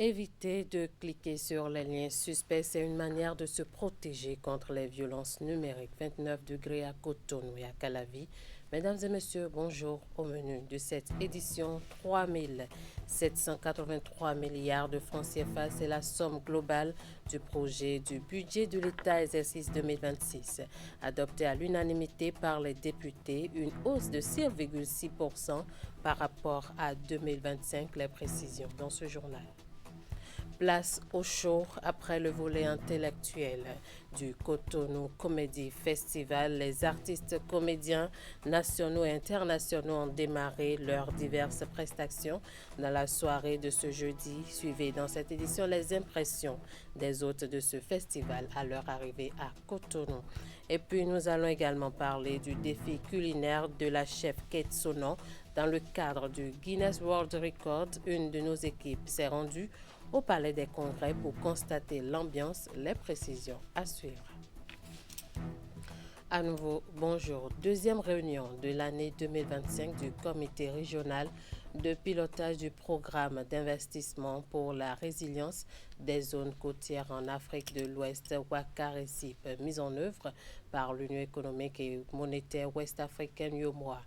Éviter de cliquer sur les liens suspects, c'est une manière de se protéger contre les violences numériques. 29 degrés à Cotonou et à Calavi. Mesdames et messieurs, bonjour. Au menu de cette édition, 3 783 milliards de francs CFA, c'est la somme globale du projet du budget de l'État exercice 2026. Adopté à l'unanimité par les députés, une hausse de 6,6% par rapport à 2025. Les précisions dans ce journal. Place au show après le volet intellectuel du Cotonou Comedy Festival. Les artistes comédiens nationaux et internationaux ont démarré leurs diverses prestations dans la soirée de ce jeudi. Suivez dans cette édition les impressions des hôtes de ce festival à leur arrivée à Cotonou. Et puis nous allons également parler du défi culinaire de la chef Kate Sonon. Dans le cadre du Guinness World Record, une de nos équipes s'est rendue au Palais des Congrès pour constater l'ambiance, les précisions à suivre. À nouveau, bonjour. Deuxième réunion de l'année 2025 du comité régional de pilotage du programme d'investissement pour la résilience des zones côtières en Afrique de l'Ouest, WACA-RECIP, mise en œuvre par l'Union économique et monétaire ouest-africaine UEMOA.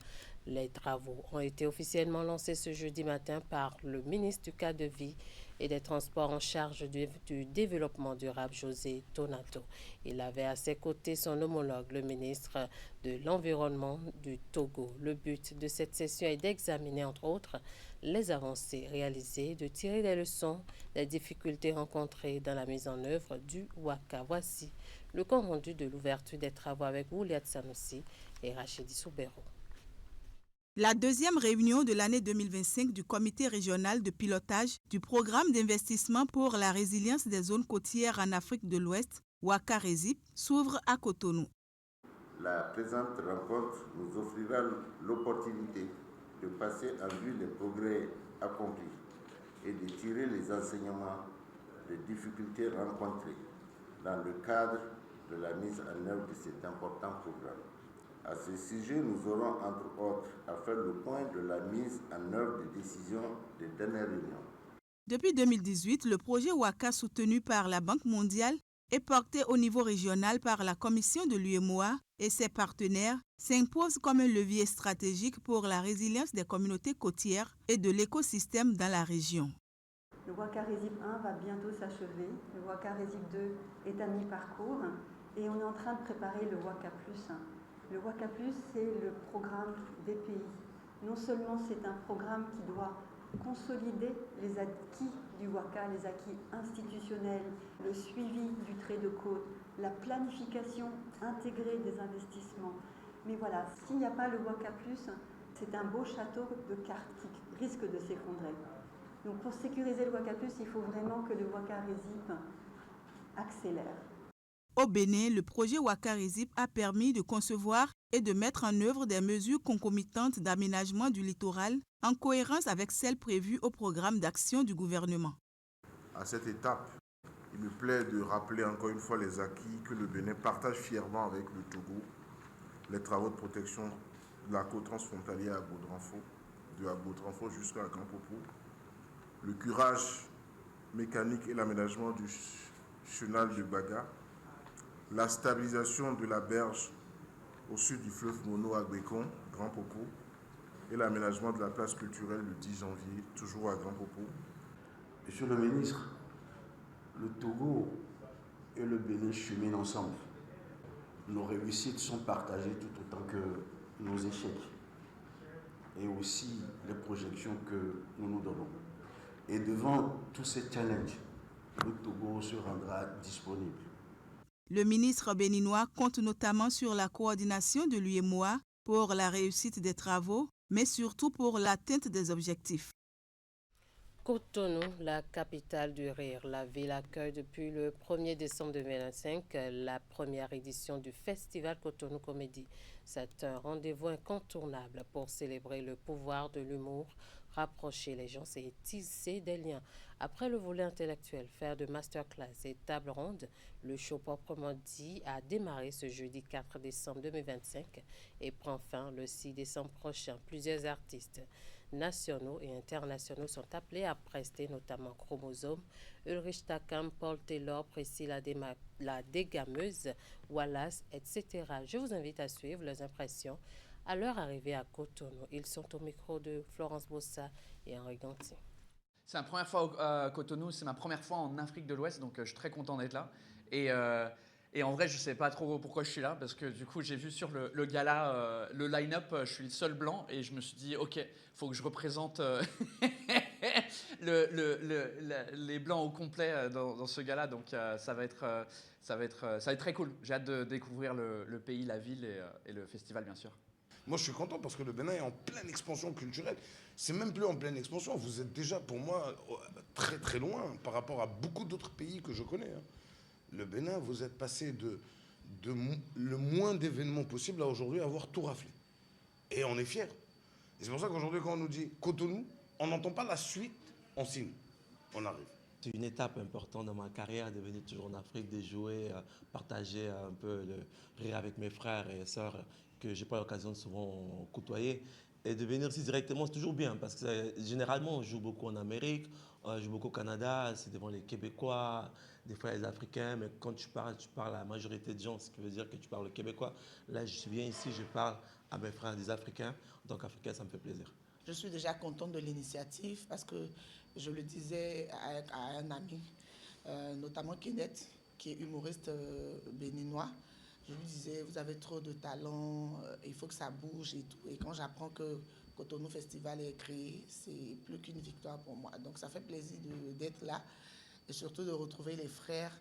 Les travaux ont été officiellement lancés ce jeudi matin par le ministre du Cadre de vie et des Transports en charge du développement durable, José Donato. Il avait à ses côtés son homologue, le ministre de l'Environnement du Togo. Le but de cette session est d'examiner, entre autres, les avancées réalisées, de tirer des leçons des difficultés rencontrées dans la mise en œuvre du WACA. Voici le compte rendu de l'ouverture des travaux avec Ouliat Sanoussi et Rachidi Soubero. La deuxième réunion de l'année 2025 du comité régional de pilotage du programme d'investissement pour la résilience des zones côtières en Afrique de l'Ouest, WACA-RECIP, s'ouvre à Cotonou. La présente rencontre nous offrira l'opportunité de passer en vue les progrès accomplis et de tirer les enseignements des difficultés rencontrées dans le cadre de la mise en œuvre de cet important programme. À ce sujet, nous aurons entre autres à faire le point de la mise en œuvre des décisions des dernières réunions. Depuis 2018, le projet WACA soutenu par la Banque mondiale et porté au niveau régional par la Commission de l'UEMOA et ses partenaires s'impose comme un levier stratégique pour la résilience des communautés côtières et de l'écosystème dans la région. Le WACA-RECIP 1 va bientôt s'achever. Le WACA-RECIP 2 est à mi-parcours et on est en train de préparer le WACA+. Le WACA+, c'est le programme BPI. Non seulement c'est un programme qui doit consolider les acquis du WACA, les acquis institutionnels, le suivi du trait de côte, la planification intégrée des investissements. Mais voilà, s'il n'y a pas le WACA+, c'est un beau château de cartes qui risque de s'effondrer. Donc pour sécuriser le WACA+, il faut vraiment que le WACA-RECIP accélère. Au Bénin, le projet WACA-RECIP a permis de concevoir et de mettre en œuvre des mesures concomitantes d'aménagement du littoral en cohérence avec celles prévues au programme d'action du gouvernement. À cette étape, il me plaît de rappeler encore une fois les acquis que le Bénin partage fièrement avec le Togo, les travaux de protection de la côte transfrontalière à Gaudranfo, de Gaudranfo jusqu'à Grand Popo, le curage mécanique et l'aménagement du chenal de Baga, la stabilisation de la berge au sud du fleuve Mono à Bécon, Grand Popo, et l'aménagement de la place culturelle le 10 janvier, toujours à Grand Popo. Monsieur le ministre, le Togo et le Bénin cheminent ensemble. Nos réussites sont partagées tout autant que nos échecs et aussi les projections que nous nous donnons. Et devant tous ces challenges, le Togo se rendra disponible. Le ministre béninois compte notamment sur la coordination de l'UEMOA pour la réussite des travaux, mais surtout pour l'atteinte des objectifs. Cotonou, la capitale du rire. La ville accueille depuis le 1er décembre 2025 la première édition du Festival Cotonou Comédie. C'est un rendez-vous incontournable pour célébrer le pouvoir de l'humour, rapprocher les gens et tisser des liens. Après le volet intellectuel, faire de masterclass et table ronde, le show proprement dit a démarré ce jeudi 4 décembre 2025 et prend fin le 6 décembre prochain. Plusieurs artistes nationaux et internationaux sont appelés à prester, notamment Chromosome, Ulrich Takam, Paul Taylor, Priscilla la dégameuse, Wallace, etc. Je vous invite à suivre leurs impressions à leur arrivée à Cotonou. Ils sont au micro de Florence Bossa et Henri Ganti. C'est ma première fois à Cotonou, c'est ma première fois en Afrique de l'Ouest, donc je suis très content d'être là. Et en vrai, je ne sais pas trop pourquoi je suis là, parce que du coup, j'ai vu sur le gala, le line-up, je suis le seul blanc, et je me suis dit, ok, il faut que je représente les blancs au complet dans ce gala, donc ça va être très cool. J'ai hâte de découvrir le pays, la ville et le festival, bien sûr. Moi, je suis content parce que le Bénin est en pleine expansion culturelle. C'est même plus en pleine expansion. Vous êtes déjà, pour moi, très très loin par rapport à beaucoup d'autres pays que je connais. Le Bénin, vous êtes passé de le moins d'événements possible à aujourd'hui avoir tout raflé. Et on est fiers. Et c'est pour ça qu'aujourd'hui, quand on nous dit Cotonou, on n'entend pas la suite, on signe. On arrive. C'est une étape importante dans ma carrière de venir toujours en Afrique, de jouer, partager un peu le rire avec mes frères et sœurs que je n'ai pas l'occasion de souvent côtoyer. Et de venir ici directement, c'est toujours bien parce que généralement, on joue beaucoup en Amérique, on joue beaucoup au Canada, c'est devant les Québécois, des fois les Africains, mais quand tu parles à la majorité de gens, ce qui veut dire que tu parles le Québécois. Là, je viens ici, je parle à mes frères des Africains, donc Africain, ça me fait plaisir. Je suis déjà contente de l'initiative parce que je le disais à un ami, notamment Kenneth, qui est humoriste béninois. Je lui disais, vous avez trop de talent, il faut que ça bouge et tout. Et quand j'apprends que Cotonou Festival est créé, c'est plus qu'une victoire pour moi. Donc ça fait plaisir d'être là et surtout de retrouver les frères.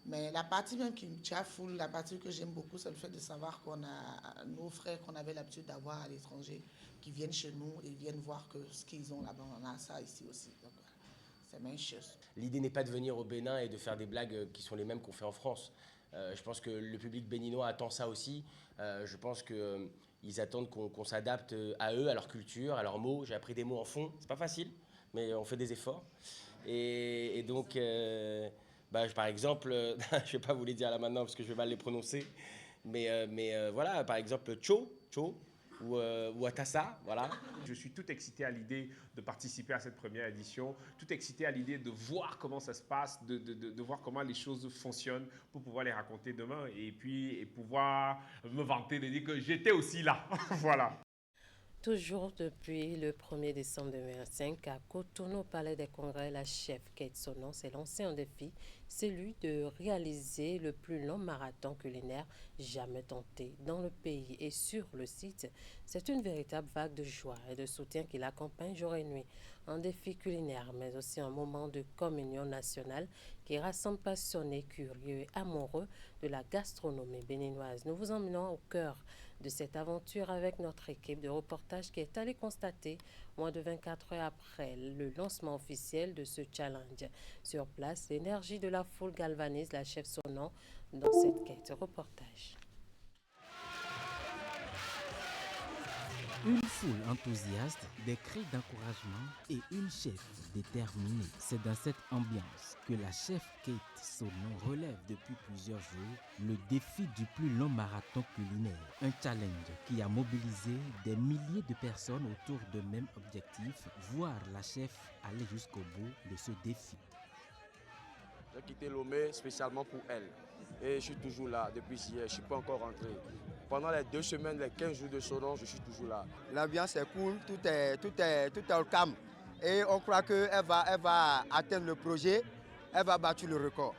Mais la partie même qui me tchafoule, la partie que j'aime beaucoup, c'est le fait de savoir qu'on a nos frères qu'on avait l'habitude d'avoir à l'étranger, qui viennent chez nous et viennent voir que ce qu'ils ont là-bas, on a ça ici aussi. Donc voilà, c'est la même chose. L'idée n'est pas de venir au Bénin et de faire des blagues qui sont les mêmes qu'on fait en France. Je pense que le public béninois attend ça aussi. Je pense qu'ils attendent qu'on s'adapte à eux, à leur culture, à leurs mots. J'ai appris des mots en fond. C'est pas facile, mais on fait des efforts. Et donc, par exemple, je ne vais pas vous les dire là maintenant parce que je vais mal les prononcer. Mais voilà, par exemple, Cho ou Atassa, voilà. Je suis tout excité à l'idée de participer à cette première édition, tout excité à l'idée de voir comment ça se passe, de voir comment les choses fonctionnent pour pouvoir les raconter demain et puis pouvoir me vanter de dire que j'étais aussi là. Voilà. Toujours depuis le 1er décembre 2025, à Cotonou, au Palais des Congrès, la chef Kate Sonon s'est lancée un défi, celui de réaliser le plus long marathon culinaire jamais tenté dans le pays et sur le site. C'est une véritable vague de joie et de soutien qui l'accompagne jour et nuit. Un défi culinaire, mais aussi un moment de communion nationale qui rassemble passionnés, curieux et amoureux de la gastronomie béninoise. Nous vous emmenons au cœur de cette aventure avec notre équipe de reportage qui est allée constater, moins de 24 heures après le lancement officiel de ce challenge. Sur place, l'énergie de la foule galvanise la chef Sonon dans cette quête reportage. Une foule enthousiaste, des cris d'encouragement et une chef déterminée. C'est dans cette ambiance que la chef Kate Sonon relève depuis plusieurs jours le défi du plus long marathon culinaire. Un challenge qui a mobilisé des milliers de personnes autour d'un même objectif, voir la chef aller jusqu'au bout de ce défi. J'ai quitté Lomé spécialement pour elle. Et je suis toujours là depuis hier, je ne suis pas encore rentré. Pendant les 2 semaines, les 15 jours de Sonon, je suis toujours là. L'ambiance est cool, tout est au calme. Et on croit qu'elle va atteindre le projet, elle va battre le record.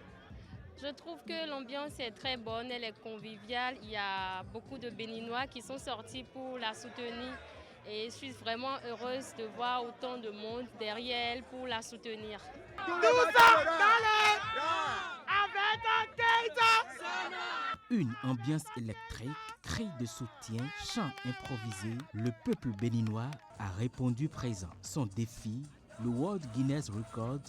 Je trouve que l'ambiance est très bonne, elle est conviviale. Il y a beaucoup de Béninois qui sont sortis pour la soutenir. Et je suis vraiment heureuse de voir autant de monde derrière elle pour la soutenir. Une ambiance électrique, cris de soutien, chants improvisés, le peuple béninois a répondu présent. Son défi, le World Guinness Record,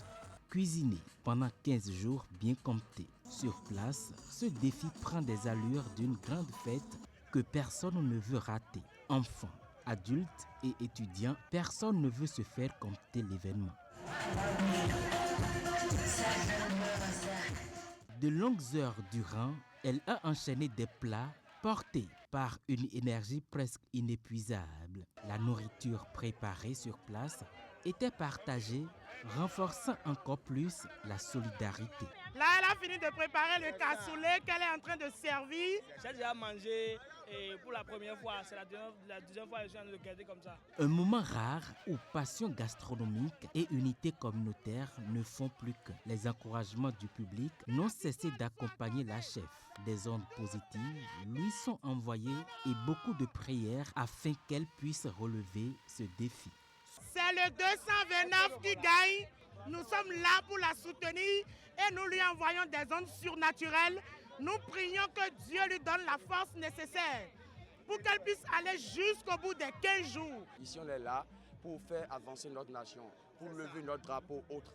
cuisiné pendant 15 jours bien comptés. Sur place, ce défi prend des allures d'une grande fête que personne ne veut rater. Enfants, adultes et étudiants, personne ne veut se faire compter l'événement. De longues heures durant, elle a enchaîné des plats portés par une énergie presque inépuisable. table. La nourriture préparée sur place était partagée, renforçant encore plus la solidarité. Là, elle a fini de préparer le cassoulet qu'elle est en train de servir. J'ai déjà mangé et pour la première fois, c'est la deuxième fois que je viens de le garder comme ça. Un moment rare où passion gastronomique et unité communautaire ne font plus que. Les encouragements du public n'ont cessé d'accompagner la chef. Des ondes positives lui sont envoyées et beaucoup de prières afin qu'elle puisse relever ce défi. C'est le 229 qui gagne. Nous sommes là pour la soutenir et nous lui envoyons des ondes surnaturelles. Nous prions que Dieu lui donne la force nécessaire pour qu'elle puisse aller jusqu'au bout des 15 jours. Ici, on est là pour faire avancer notre nation, pour lever notre drapeau autre.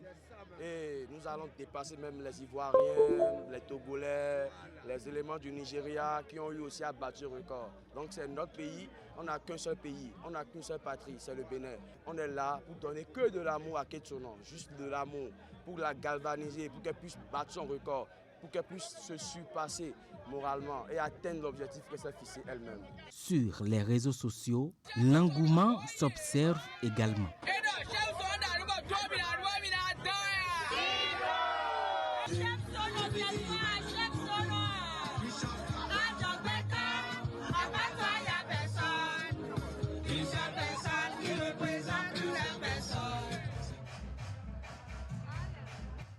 Et nous allons dépasser même les Ivoiriens, les Togolais, les éléments du Nigeria qui ont eu aussi à battre le record. Donc c'est notre pays, on n'a qu'un seul pays, on n'a qu'une seule patrie, c'est le Bénin. On est là pour donner que de l'amour à Ketsonon, juste de l'amour, pour la galvaniser, pour qu'elle puisse battre son record, pour qu'elle puisse se surpasser moralement et atteindre l'objectif qu'elle s'est fixé elle-même. Sur les réseaux sociaux, l'engouement s'observe également.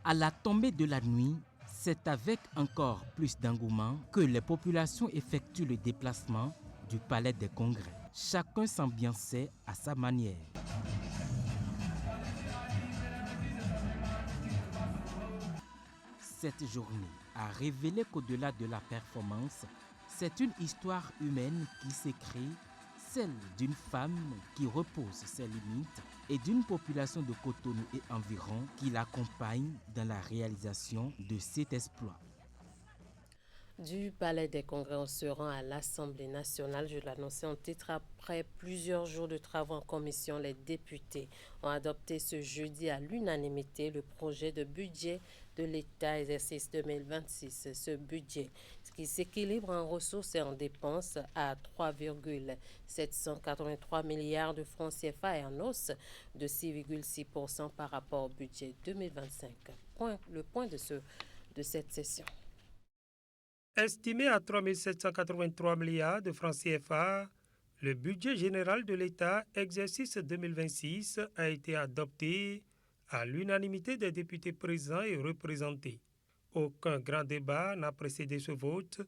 À la tombée de la nuit, c'est avec encore plus d'engouement que les populations effectuent le déplacement du Palais des Congrès. Chacun s'ambiançait à sa manière. Cette journée a révélé qu'au-delà de la performance, c'est une histoire humaine qui s'écrit, celle d'une femme qui repose ses limites et d'une population de Cotonou et environ qui l'accompagne dans la réalisation de cet exploit. Du Palais des Congrès, on se rend à l'Assemblée nationale. Je l'annonçais en titre. Après plusieurs jours de travaux en commission, les députés ont adopté ce jeudi à l'unanimité le projet de budget de l'État exercice 2026. Ce budget qui s'équilibre en ressources et en dépenses à 3,783 milliards de francs CFA et en hausse de 6,6% par rapport au budget 2025. Le point de cette session. Estimé à 3 783 milliards de francs CFA, le budget général de l'État exercice 2026 a été adopté à l'unanimité des députés présents et représentés. Aucun grand débat n'a précédé ce vote,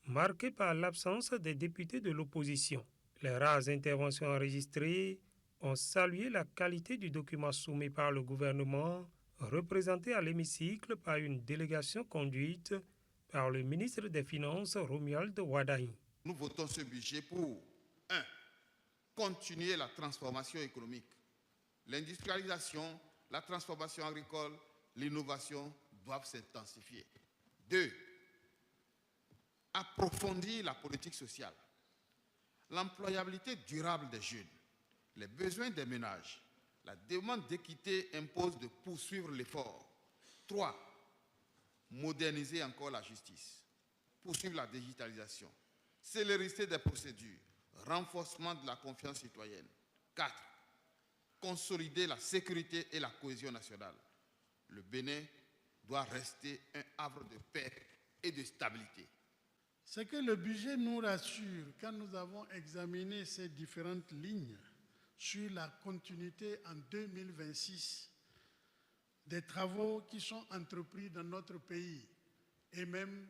marqué par l'absence des députés de l'opposition. Les rares interventions enregistrées ont salué la qualité du document soumis par le gouvernement, représenté à l'hémicycle par une délégation conduite par le ministre des Finances, Romuald Wadaï. Nous votons ce budget pour 1. Continuer la transformation économique. L'industrialisation, la transformation agricole, l'innovation doivent s'intensifier. 2. Approfondir la politique sociale. L'employabilité durable des jeunes, les besoins des ménages, la demande d'équité impose de poursuivre l'effort. 3. Moderniser encore la justice, poursuivre la digitalisation, célérité des procédures, renforcement de la confiance citoyenne. 4. Consolider la sécurité et la cohésion nationale. Le Bénin doit rester un havre de paix et de stabilité. C'est que le budget nous rassure quand nous avons examiné ces différentes lignes sur la continuité en 2026 des travaux qui sont entrepris dans notre pays. Et même,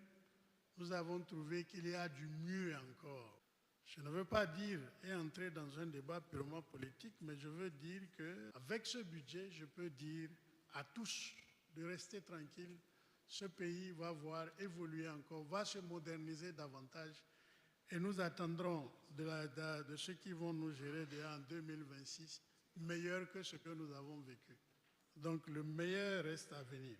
nous avons trouvé qu'il y a du mieux encore. Je ne veux pas dire et entrer dans un débat purement politique, mais je veux dire qu'avec ce budget, je peux dire à tous de rester tranquilles. Ce pays va voir évoluer encore, va se moderniser davantage. Et nous attendrons de ceux qui vont nous gérer déjà en 2026 meilleur que ce que nous avons vécu. Donc le meilleur reste à venir.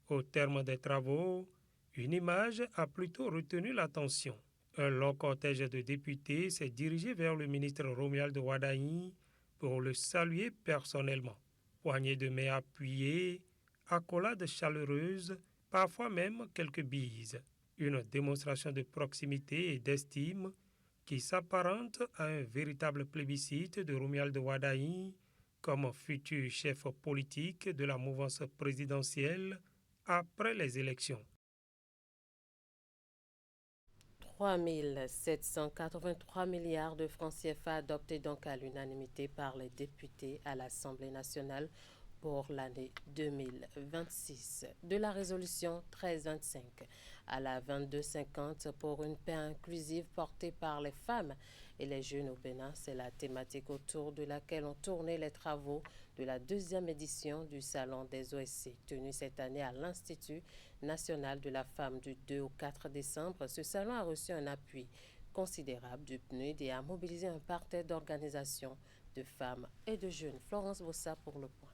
Au terme des travaux, une image a plutôt retenu l'attention. Un long cortège de députés s'est dirigé vers le ministre Romuald Wadaï pour le saluer personnellement. Poignée de main appuyée, accolades chaleureuses, parfois même quelques bises. Une démonstration de proximité et d'estime qui s'apparente à un véritable plébiscite de Romuald Wardani comme futur chef politique de la mouvance présidentielle après les élections. 3 783 milliards de francs CFA adoptés donc à l'unanimité par les députés à l'Assemblée nationale pour l'année 2026. De la résolution 1325 à la 2250 pour une paix inclusive portée par les femmes et les jeunes au Bénin, c'est la thématique autour de laquelle ont tourné les travaux de la 2e édition du Salon des OSC, tenu cette année à l'Institut national de la femme du 2 au 4 décembre. Ce salon a reçu un appui considérable du PNUD et a mobilisé un parterre d'organisations de femmes et de jeunes. Florence Bossa pour le point.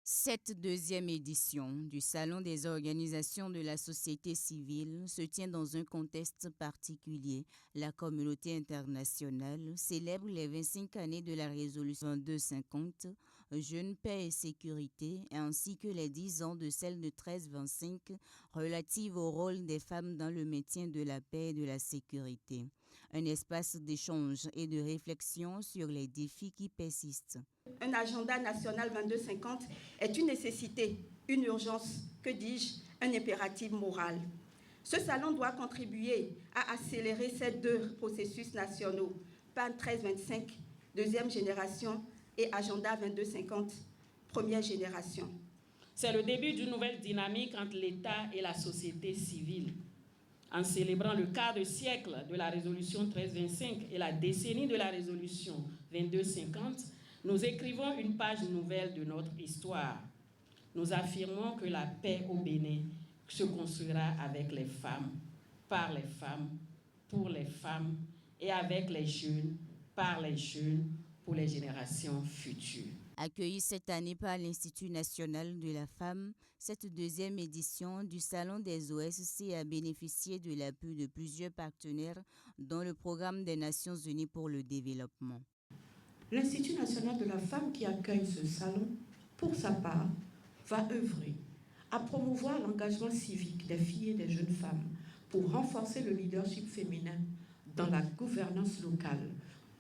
Cette 2e édition du Salon des organisations de la société civile se tient dans un contexte particulier. La communauté internationale célèbre les 25 années de la résolution 2250, Jeunes, paix et sécurité, ainsi que les 10 ans de celle de 1325 relative au rôle des femmes dans le maintien de la paix et de la sécurité. Un espace d'échange et de réflexion sur les défis qui persistent. Un agenda national 2250 est une nécessité, une urgence, que dis-je, un impératif moral. Ce salon doit contribuer à accélérer ces 2 processus nationaux, PAN 1325, 2e génération, et agenda 2250, 1re génération. C'est le début d'une nouvelle dynamique entre l'État et la société civile. En célébrant le quart de siècle de la résolution 1325 et la décennie de la résolution 2250, nous écrivons une page nouvelle de notre histoire. Nous affirmons que la paix au Bénin se construira avec les femmes, par les femmes, pour les femmes et avec les jeunes, par les jeunes, pour les générations futures. Accueillie cette année par l'Institut national de la femme, cette 2e édition du Salon des OSC a bénéficié de l'appui de plusieurs partenaires, dont le Programme des Nations Unies pour le développement. L'Institut national de la femme qui accueille ce salon, pour sa part, va œuvrer à promouvoir l'engagement civique des filles et des jeunes femmes pour renforcer le leadership féminin dans la gouvernance locale,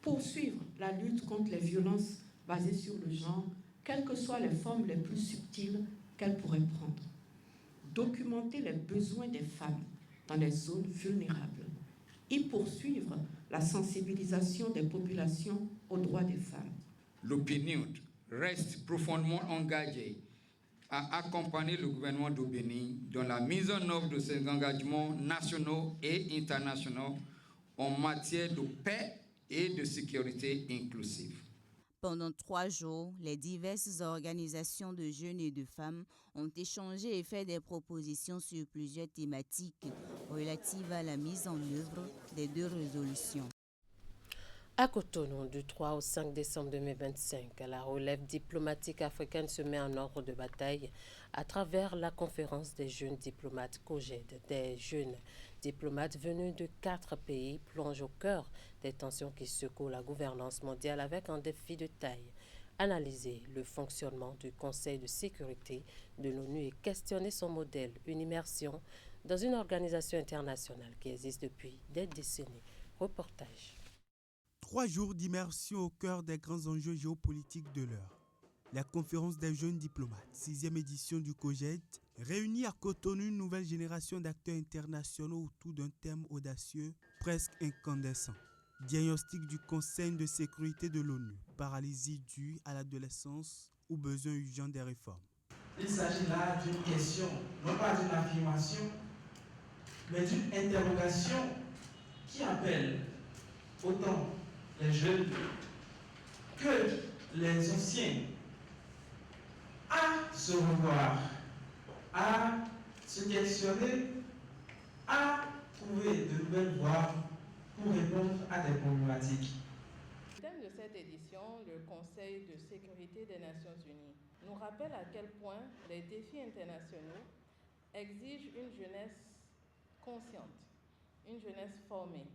poursuivre la lutte contre les violences basées sur le genre, quelles que soient les formes les plus subtiles qu'elles pourraient prendre, documenter les besoins des femmes dans les zones vulnérables, y poursuivre la sensibilisation des populations aux droits des femmes. Le PNUD reste profondément engagé à accompagner le gouvernement du Bénin dans la mise en œuvre de ses engagements nationaux et internationaux en matière de paix et de sécurité inclusive. Pendant 3 jours, les diverses organisations de jeunes et de femmes ont échangé et fait des propositions sur plusieurs thématiques relatives à la mise en œuvre des 2 résolutions. À Cotonou, du 3 au 5 décembre 2025, la relève diplomatique africaine se met en ordre de bataille à travers la conférence des jeunes diplomates COGED. Des jeunes diplomates venus de 4 pays plongent au cœur des tensions qui secouent la gouvernance mondiale avec un défi de taille. Analyser le fonctionnement du Conseil de sécurité de l'ONU et questionner son modèle, une immersion dans une organisation internationale qui existe depuis des décennies. Reportage. 3 jours d'immersion au cœur des grands enjeux géopolitiques de l'heure. La conférence des jeunes diplomates, 6e édition du COGED, réunit à Cotonou une nouvelle génération d'acteurs internationaux autour d'un thème audacieux, presque incandescent. Diagnostic du Conseil de sécurité de l'ONU, paralysie due à l'adolescence ou besoin urgent des réformes. Il s'agit là d'une question, non pas d'une affirmation, mais d'une interrogation qui appelle autant les jeunes que les anciens à se revoir, à se questionner, à trouver de nouvelles voies pour répondre à des problématiques. Le thème de cette édition, le Conseil de sécurité des Nations Unies, nous rappelle à quel point les défis internationaux exigent une jeunesse consciente, une jeunesse formée,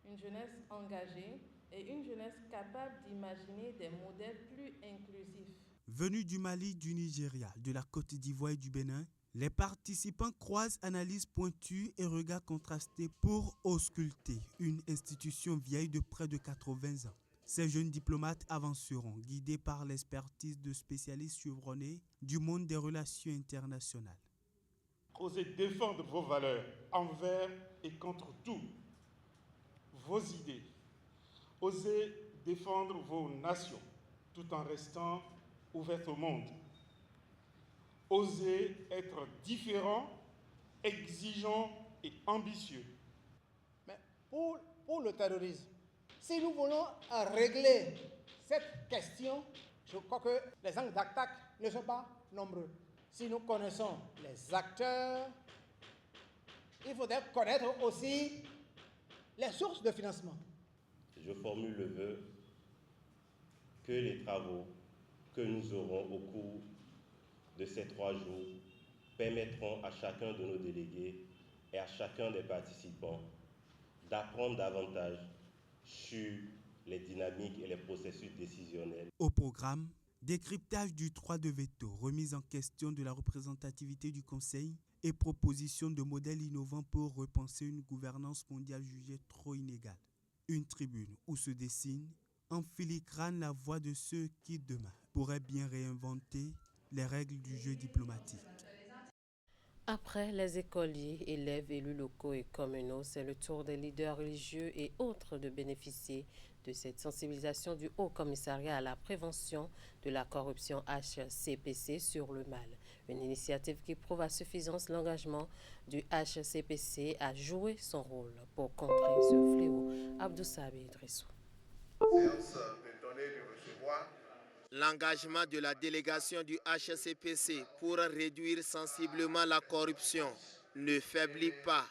une jeunesse engagée et une jeunesse capable d'imaginer des modèles plus inclusifs. Venus du Mali, du Nigeria, de la Côte d'Ivoire et du Bénin, Les participants croisent analyses pointues et regards contrastés pour ausculter une institution vieille de près de 80 ans. Ces jeunes diplomates avanceront, guidés par l'expertise de spécialistes chevronnés du monde des relations internationales. Osez défendre vos valeurs envers et contre tout, vos idées. Osez défendre vos nations tout en restant ouverts au monde. Osez être différents, exigeants et ambitieux. Mais pour le terrorisme, si nous voulons régler cette question, je crois que les angles d'attaque ne sont pas nombreux. Si nous connaissons les acteurs, il faudrait connaître aussi les sources de financement. Je formule le vœu que les travaux que nous aurons au cours de ces 3 jours permettront à chacun de nos délégués et à chacun des participants d'apprendre davantage sur les dynamiques et les processus décisionnels. Au programme, décryptage du droit de veto, remise en question de la représentativité du Conseil et proposition de modèles innovants pour repenser une gouvernance mondiale jugée trop inégale. Une tribune où se dessine en filigrane la voix de ceux qui, demain, pourraient bien réinventer les règles du jeu diplomatique. Après les écoliers, élèves, élus locaux et communaux, c'est le tour des leaders religieux et autres de bénéficier de cette sensibilisation du Haut Commissariat à la prévention de la corruption HCPC sur le mal. Une initiative qui prouve à suffisance l'engagement du HCPC à jouer son rôle pour contrer ce fléau. Abdou Sabi Idrissou. L'engagement de la délégation du HCPC pour réduire sensiblement la corruption ne faiblit pas.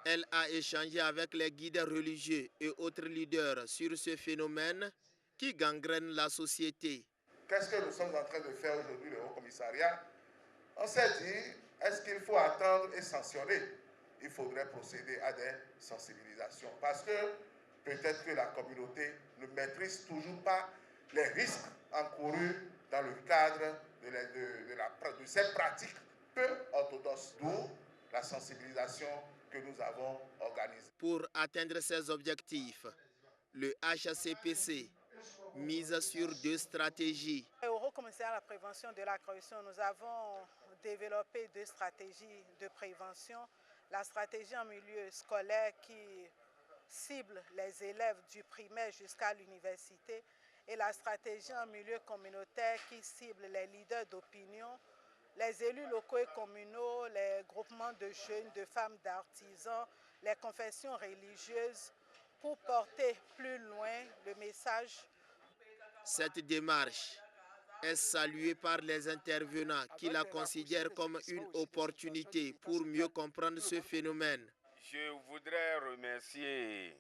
Elle a échangé avec les guides religieux et autres leaders sur ce phénomène qui gangrène la société. Qu'est-ce que nous sommes en train de faire aujourd'hui, le Haut Commissariat? On s'est dit, est-ce qu'il faut attendre et sanctionner? Il faudrait procéder à des sensibilisations parce que peut-être que la communauté ne maîtrise toujours pas les risques encourus dans le cadre de ces pratiques peu orthodoxes, d'où la sensibilisation que nous avons organisée. Pour atteindre ces objectifs, le HCPC mise sur 2 stratégies. Au Haut Commissariat à la prévention de la corruption, nous avons développé 2 stratégies de prévention. La stratégie en milieu scolaire qui cible les élèves du primaire jusqu'à l'université et la stratégie en milieu communautaire qui cible les leaders d'opinion, les élus locaux et communaux, les groupements de jeunes, de femmes, d'artisans, les confessions religieuses pour porter plus loin le message. Cette démarche est saluée par les intervenants qui la considèrent comme une opportunité pour mieux comprendre ce phénomène. Je voudrais remercier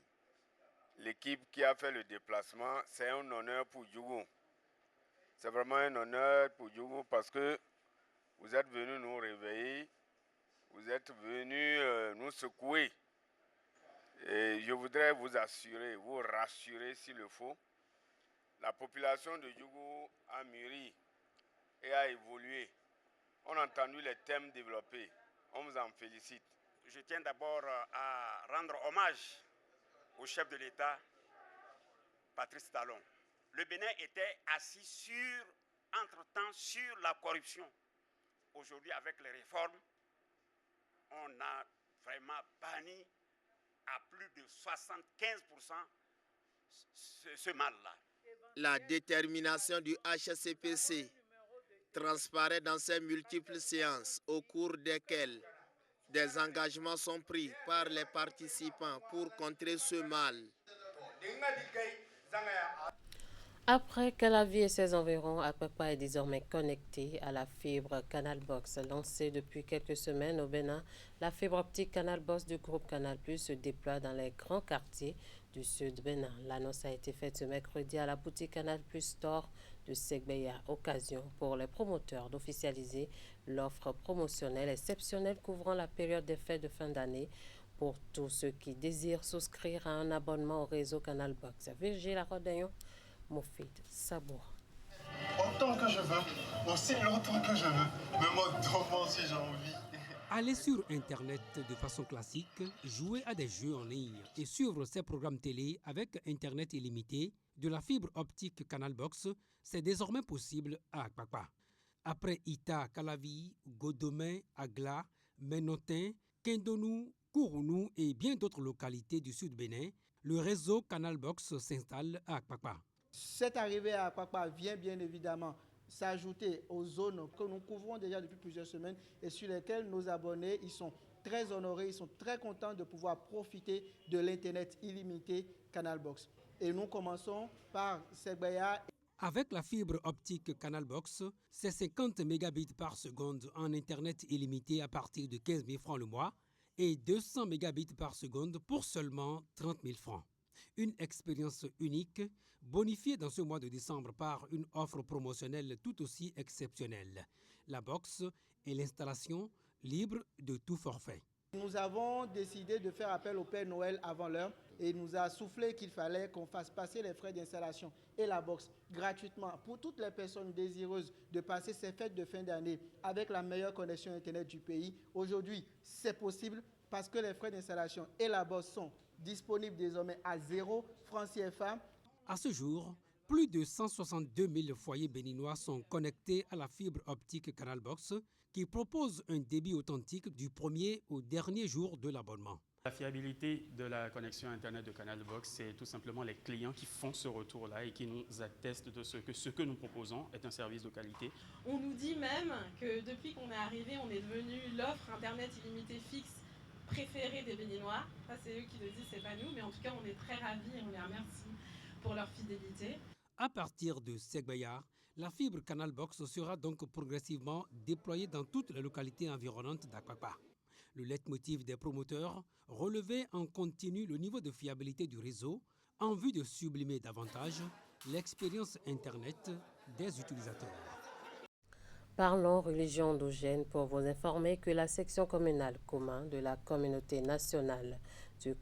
l'équipe qui a fait le déplacement. C'est un honneur pour Djougou. C'est vraiment un honneur pour Djougou parce que vous êtes venus nous réveiller, vous êtes venus nous secouer. Et je voudrais vous assurer, vous rassurer s'il le faut. La population de Djougou a mûri et a évolué. On a entendu les thèmes développés. On vous en félicite. Je tiens d'abord à rendre hommage au chef de l'État, Patrice Talon. Le Bénin était assis entre-temps sur la corruption. Aujourd'hui, avec les réformes, on a vraiment banni à plus de 75% ce mal-là. La détermination du HCPC transparaît dans ses multiples séances au cours desquelles des engagements sont pris par les participants pour contrer ce mal. Après Calavi et ses environs, Apapa est désormais connecté à la fibre Canal Box. Lancée depuis quelques semaines au Bénin, la fibre optique Canal Box du groupe Canal+ se déploie dans les grands quartiers du sud Bénin. L'annonce a été faite ce mercredi à la boutique Canal+ Store de Segbeya, occasion pour les promoteurs d'officialiser l'offre promotionnelle exceptionnelle couvrant la période des fêtes de fin d'année pour tous ceux qui désirent souscrire à un abonnement au réseau Canal Box. Virgile Rodagnon, Mofid Sabour. autant que je veux, aussi longtemps que je veux, me moque d'enfant si j'ai envie. Aller sur Internet de façon classique, jouer à des jeux en ligne et suivre ses programmes télé avec Internet illimité de la fibre optique Canal Box, c'est désormais possible à Akpakpa. Après Ita, Calavi, Godomé, Agla, Menotin, Kendonou, Kourounou et bien d'autres localités du sud Bénin, le réseau Canal Box s'installe à Akpakpa. Cette arrivée à Akpakpa vient bien évidemment s'ajouter aux zones que nous couvrons déjà depuis plusieurs semaines et sur lesquelles nos abonnés ils sont très honorés, ils sont très contents de pouvoir profiter de l'Internet illimité Canal Box. Et nous commençons par Segbaya. Avec la fibre optique Canal Box, c'est 50 mégabits par seconde en Internet illimité à partir de 15 000 francs le mois et 200 mégabits par seconde pour seulement 30 000 francs. Une expérience unique, bonifiée dans ce mois de décembre par une offre promotionnelle tout aussi exceptionnelle. La box et l'installation libre de tout forfait. Nous avons décidé de faire appel au Père Noël avant l'heure et il nous a soufflé qu'il fallait qu'on fasse passer les frais d'installation et la box gratuitement pour toutes les personnes désireuses de passer ces fêtes de fin d'année avec la meilleure connexion Internet du pays. Aujourd'hui, c'est possible parce que les frais d'installation et la box sont disponibles désormais à 0 francs CFA. À ce jour, plus de 162 000 foyers béninois sont connectés à la fibre optique Canal Box qui propose un débit authentique du premier au dernier jour de l'abonnement. La fiabilité de la connexion Internet de Canal Box, c'est tout simplement les clients qui font ce retour-là et qui nous attestent de ce que nous proposons est un service de qualité. On nous dit même que depuis qu'on est arrivé, on est devenu l'offre Internet illimité fixe préférée des Béninois. Ça, c'est eux qui le disent, c'est pas nous, mais en tout cas, on est très ravis et on les remercie pour leur fidélité. À partir de Segbaya, la fibre Canal Box sera donc progressivement déployée dans toutes les localités environnantes d'Akpakpa. Le leitmotiv des promoteurs, relever en continu le niveau de fiabilité du réseau en vue de sublimer davantage l'expérience Internet des utilisateurs. Parlons religion endogène pour vous informer que la section communale commun de la communauté nationale du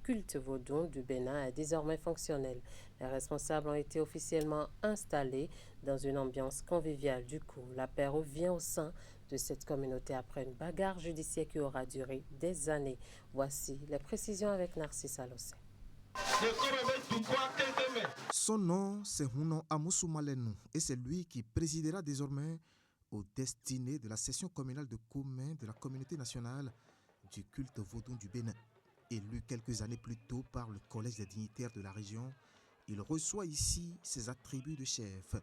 culte vaudou du Bénin est désormais fonctionnelle. Les responsables ont été officiellement installés dans une ambiance conviviale. Du coup, la paix revient au sein de cette communauté après une bagarre judiciaire qui aura duré des années. Voici les précisions avec Narcisse Alossé. Son nom, c'est Hunon Amoussou Malenou et c'est lui qui présidera désormais aux destinées de la session communale de commun de la communauté nationale du culte vaudou du Bénin. Élu quelques années plus tôt par le Collège des dignitaires de la région, il reçoit ici ses attributs de chef.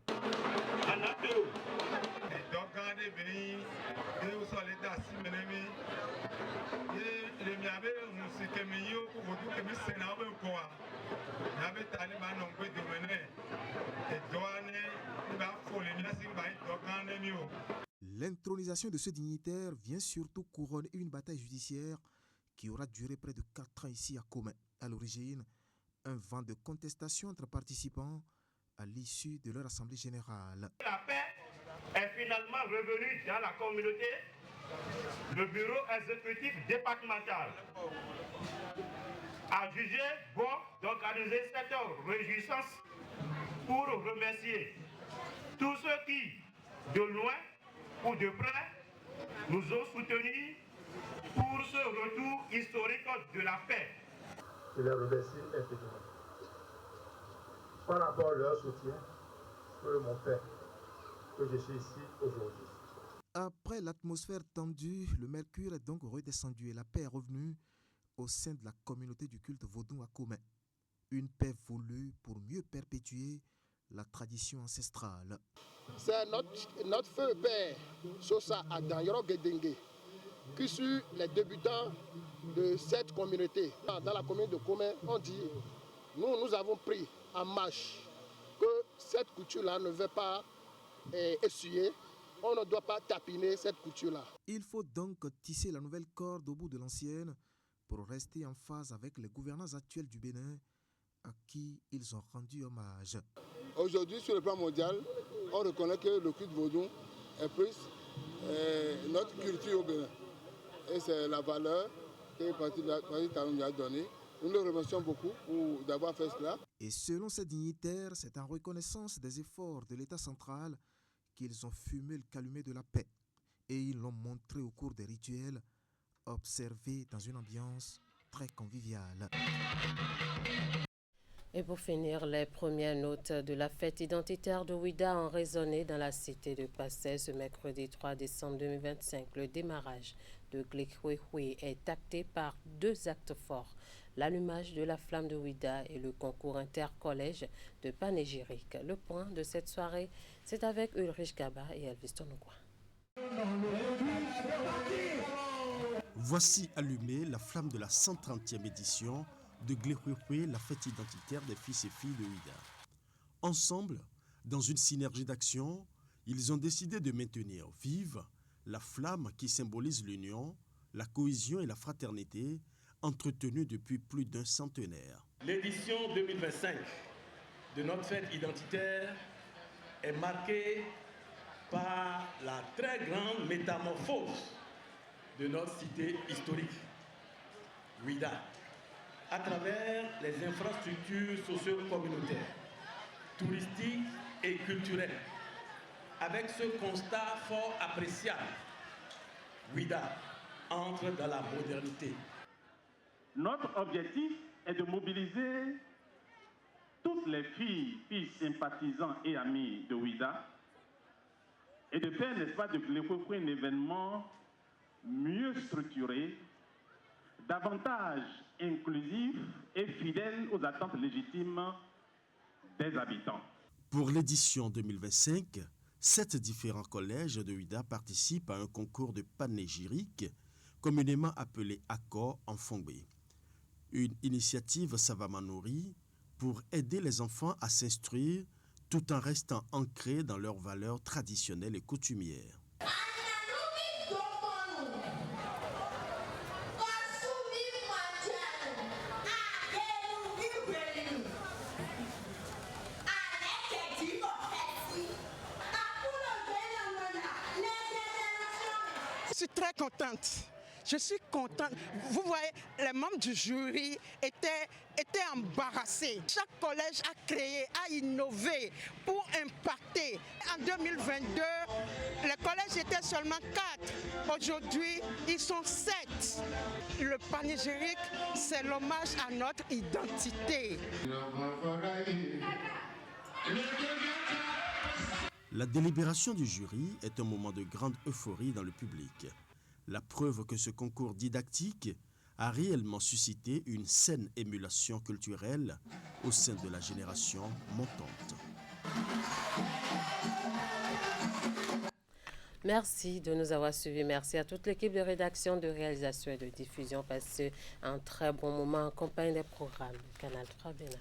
L'intronisation de ce dignitaire vient surtout couronner une bataille judiciaire qui aura duré près de 4 ans ici à Comé. À l'origine, un vent de contestation entre participants à l'issue de leur assemblée générale. La paix est finalement revenue dans la communauté. Le bureau exécutif départemental a jugé bon d'organiser cette réjouissance pour remercier tous ceux qui, de loin ou de près, nous ont soutenus pour ce retour historique de la paix. Je les remercie infiniment par rapport à leur soutien que m'ont fait que je suis ici aujourd'hui. Après l'atmosphère tendue, le mercure est donc redescendu et la paix est revenue au sein de la communauté du culte vaudou à Comé. Une paix voulue pour mieux perpétuer la tradition ancestrale. C'est notre feu père, Sosa Adan Yoro Gedengue, qui sur les débutants de cette communauté. Dans la commune de Comé, on dit, nous avons pris en marche que cette couture-là ne veut pas essuyer. On ne doit pas tapiner cette couture-là. Il faut donc tisser la nouvelle corde au bout de l'ancienne pour rester en phase avec les gouvernants actuels du Bénin à qui ils ont rendu hommage. Aujourd'hui, sur le plan mondial, on reconnaît que le culte vaudou est plus notre culture au Bénin. Et c'est la valeur que le Parti Talon lui a donnée. Nous le remercions beaucoup d'avoir fait cela. Et selon ces dignitaires, c'est en reconnaissance des efforts de l'État central qu'ils ont fumé le calumet de la paix. Et ils l'ont montré au cours des rituels observés dans une ambiance très conviviale. Et pour finir, les premières notes de la fête identitaire de Ouida ont résonné dans la cité de Passé ce mercredi 3 décembre 2025. Le démarrage de Glikwehui est acté par deux actes forts, l'allumage de la flamme de Ouida et le concours intercollège de panégyrique. Le point de cette soirée, c'est avec Ulrich Gaba et Elvis Tonogwa. Voici allumée la flamme de la 130e édition de Glikwehui, la fête identitaire des fils et filles de Ouida. Ensemble, dans une synergie d'action, ils ont décidé de maintenir vive la flamme qui symbolise l'union, la cohésion et la fraternité entretenue depuis plus d'un centenaire. L'édition 2025 de notre fête identitaire est marquée par la très grande métamorphose de notre cité historique, Ouida, à travers les infrastructures socio-communautaires, touristiques et culturelles. Avec ce constat fort appréciable, Ouida entre dans la modernité. Notre objectif est de mobiliser toutes les filles, sympathisants et amis de Ouida et de faire, n'est-ce pas, de Glikwehui un événement mieux structuré, davantage inclusif et fidèle aux attentes légitimes des habitants. Pour l'édition 2025, 7 différents collèges de Ouida participent à un concours de panégyrique, communément appelé Accord en Fongbe. Une initiative savamment nourrie pour aider les enfants à s'instruire tout en restant ancrés dans leurs valeurs traditionnelles et coutumières. Je suis très contente. Je suis contente. Vous voyez, les membres du jury étaient embarrassés. Chaque collège a créé, a innové pour impacter. En 2022, les collèges étaient seulement 4. Aujourd'hui, ils sont 7. Le panégyrique, c'est l'hommage à notre identité. La délibération du jury est un moment de grande euphorie dans le public. La preuve que ce concours didactique a réellement suscité une saine émulation culturelle au sein de la génération montante. Merci de nous avoir suivis. Merci à toute l'équipe de rédaction, de réalisation et de diffusion. Passez un très bon moment en compagnie des programmes du Canal 3 Bénin.